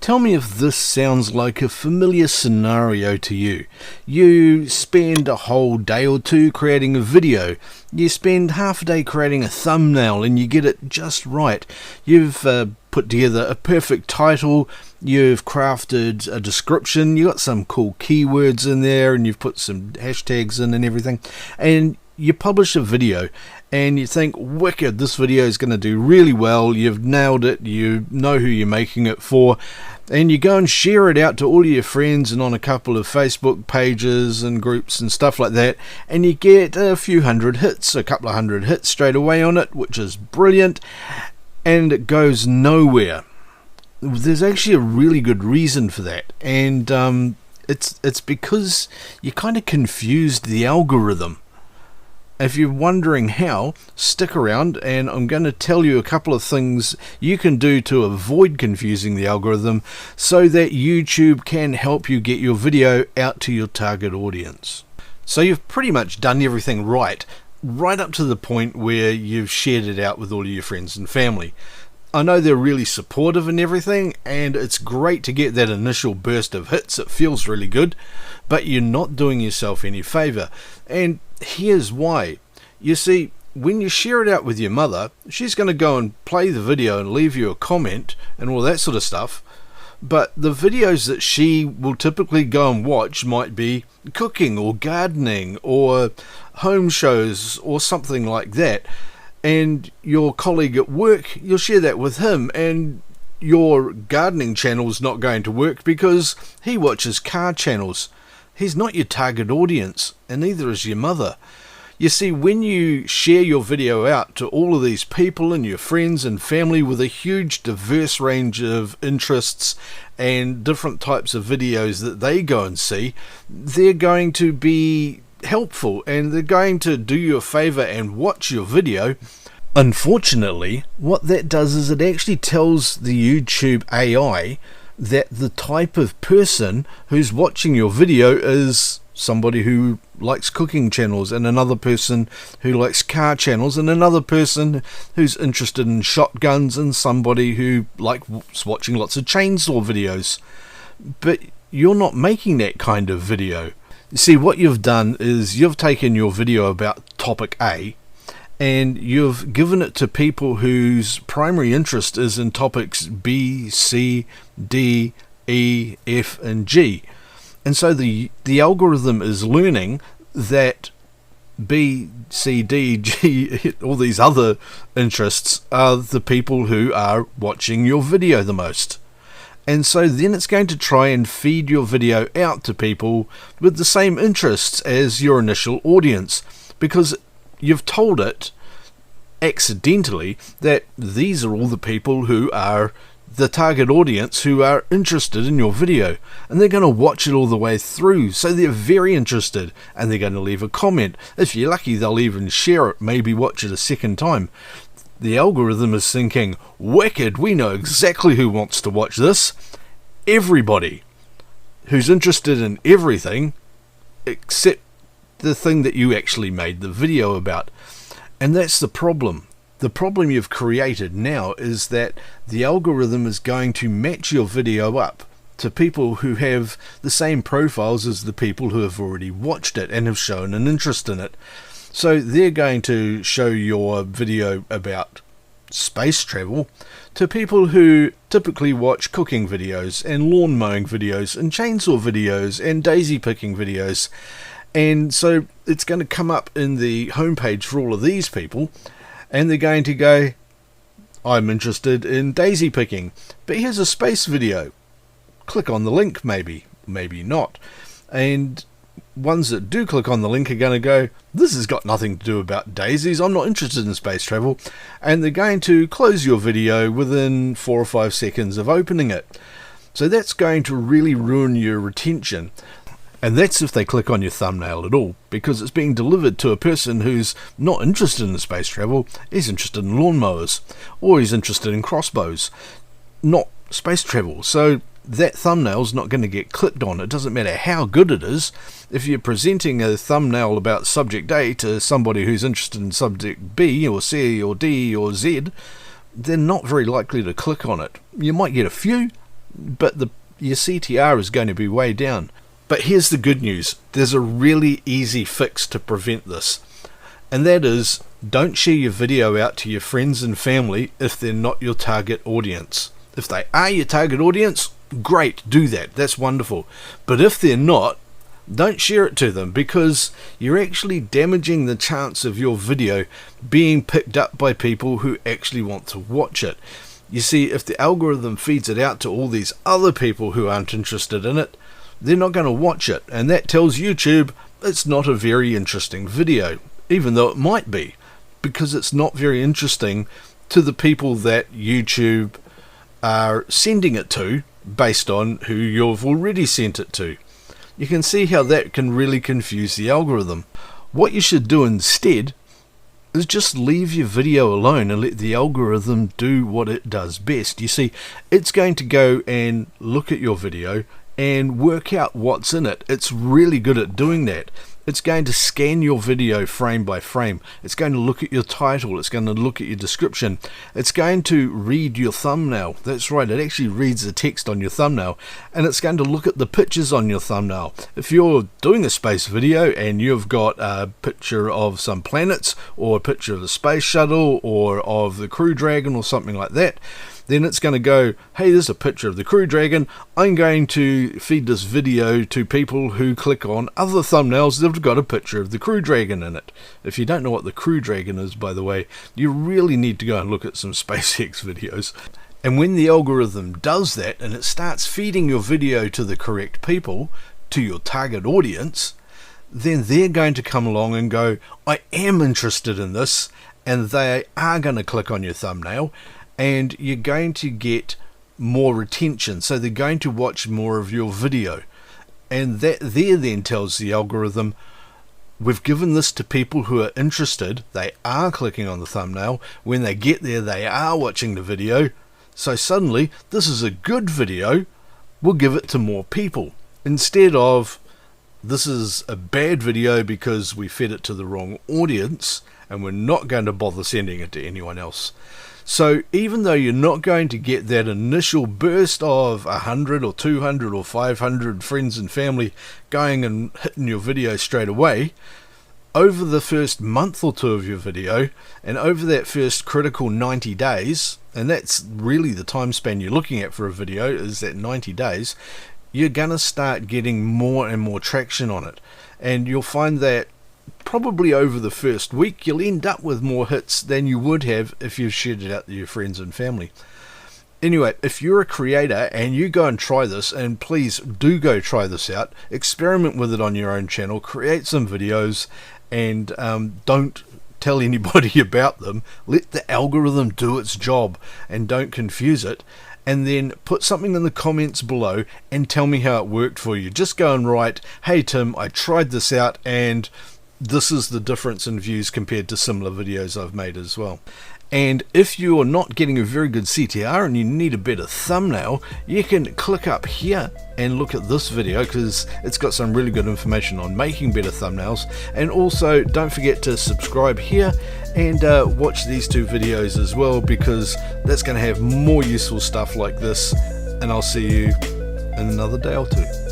Tell me if this sounds like a familiar scenario to you. You spend a whole day or two creating a video. You spend half a day creating a thumbnail and you get it just right. You've put together a perfect title, you've crafted a description, you got some cool keywords in there and you've put some hashtags in and everything, and you publish a video and you think, wicked, this video is going to do really well, you've nailed it, you know who you're making it for, and you go and share it out to all your friends and on a couple of Facebook pages and groups and stuff like that, and you get a few hundred hits, a couple of hundred hits straight away on it, which is brilliant, and it goes nowhere. There's actually a really good reason for that, and it's because you kind of confused the algorithm. If you're wondering how, stick around and I'm going to tell you a couple of things you can do to avoid confusing the algorithm so that YouTube can help you get your video out to your target audience. So you've pretty much done everything right up to the point where you've shared it out with all of your friends and family. I know they're really supportive and everything, and it's great to get that initial burst of hits. It feels really good, but you're not doing yourself any favor. And here's why. You see, when you share it out with your mother, she's going to go and play the video and leave you a comment and all that sort of stuff. But the videos that she will typically go and watch might be cooking or gardening or home shows or something like that. And your colleague at work, you'll share that with him, and your gardening channel's not going to work because he watches car channels. He's not your target audience, and neither is your mother. You see, when you share your video out to all of these people and your friends and family with a huge diverse range of interests and different types of videos that they go and see, they're going to be helpful and they're going to do you a favor and watch your video. Unfortunately, what that does is it actually tells the YouTube AI that the type of person who's watching your video is somebody who likes cooking channels, and another person who likes car channels, and another person who's interested in shotguns, and somebody who likes watching lots of chainsaw videos. But you're not making that kind of video. You see, what you've done is you've taken your video about topic A and you've given it to people whose primary interest is in topics B, C, D, E, F and G. And so the algorithm is learning that B, C, D, G, all these other interests are the people who are watching your video the most. And so then it's going to try and feed your video out to people with the same interests as your initial audience, because you've told it accidentally that these are all the people who are the target audience who are interested in your video, and they're going to watch it all the way through, so they're very interested and they're going to leave a comment. If you're lucky, they'll even share it, maybe watch it a second time. The algorithm is thinking, wicked, we know exactly who wants to watch this. Everybody who's interested in everything except the thing that you actually made the video about. And that's the problem. The problem you've created now is that the algorithm is going to match your video up to people who have the same profiles as the people who have already watched it and have shown an interest in it. So they're going to show your video about space travel to people who typically watch cooking videos and lawn mowing videos and chainsaw videos and daisy picking videos. And so it's going to come up in the homepage for all of these people, and they're going to go, I'm interested in daisy picking, but here's a space video. Click on the link, maybe not. And ones that do click on the link are going to go, this has got nothing to do about daisies, I'm not interested in space travel, and they're going to close your video within 4 or 5 seconds of opening it. So that's going to really ruin your retention. And that's if they click on your thumbnail at all, because it's being delivered to a person who's not interested in space travel, he's interested in lawnmowers, or he's interested in crossbows, not space travel. So that thumbnail's not going to get clicked on. It doesn't matter how good it is. If you're presenting a thumbnail about subject A to somebody who's interested in subject B or C or D or Z, they're not very likely to click on it. You might get a few, but your CTR is going to be way down. But here's the good news. There's a really easy fix to prevent this. And that is, don't share your video out to your friends and family if they're not your target audience. If they are your target audience, great, do that. That's wonderful. But if they're not, don't share it to them, because you're actually damaging the chance of your video being picked up by people who actually want to watch it. You see, if the algorithm feeds it out to all these other people who aren't interested in it, they're not going to watch it, and that tells YouTube it's not a very interesting video, even though it might be, because it's not very interesting to the people that YouTube are sending it to based on who you've already sent it to. You can see how that can really confuse the algorithm. What you should do instead is just leave your video alone and let the algorithm do what it does best. You see, it's going to go and look at your video and work out what's in it. It's really good at doing that. It's going to scan your video frame by frame. It's going to look at your title. It's going to look at your description. It's going to read your thumbnail. That's right, it actually reads the text on your thumbnail, and it's going to look at the pictures on your thumbnail. If you're doing a space video and you've got a picture of some planets, or a picture of the space shuttle, or of the Crew Dragon, or something like that, then it's going to go, hey, there's a picture of the Crew Dragon. I'm going to feed this video to people who click on other thumbnails that have got a picture of the Crew Dragon in it. If you don't know what the Crew Dragon is, by the way, you really need to go and look at some SpaceX videos. And when the algorithm does that and it starts feeding your video to the correct people, to your target audience, then they're going to come along and go, I am interested in this, and they are going to click on your thumbnail, and you're going to get more retention. So they're going to watch more of your video, and that there then tells the algorithm, we've given this to people who are interested, they are clicking on the thumbnail, when they get there they are watching the video, so suddenly this is a good video, we'll give it to more people, instead of this is a bad video because we fed it to the wrong audience and we're not going to bother sending it to anyone else. So even though you're not going to get that initial burst of 100 or 200 or 500 friends and family going and hitting your video straight away, over the first month or two of your video, and over that first critical 90 days, and that's really the time span you're looking at for a video, is that 90 days, you're going to start getting more and more traction on it. And you'll find that probably over the first week you'll end up with more hits than you would have if you shared it out to your friends and family. Anyway, if you're a creator and you go and try this, and please do go try this out, experiment with it on your own channel, create some videos, and don't tell anybody about them. Let the algorithm do its job and don't confuse it. And then put something in the comments below and tell me how it worked for you. Just go and write, hey Tim, I tried this out and this is the difference in views compared to similar videos I've made as well. And if you're not getting a very good CTR and you need a better thumbnail, you can click up here and look at this video, because it's got some really good information on making better thumbnails. And also don't forget to subscribe here and watch these two videos as well, because that's going to have more useful stuff like this. And I'll see you in another day or two.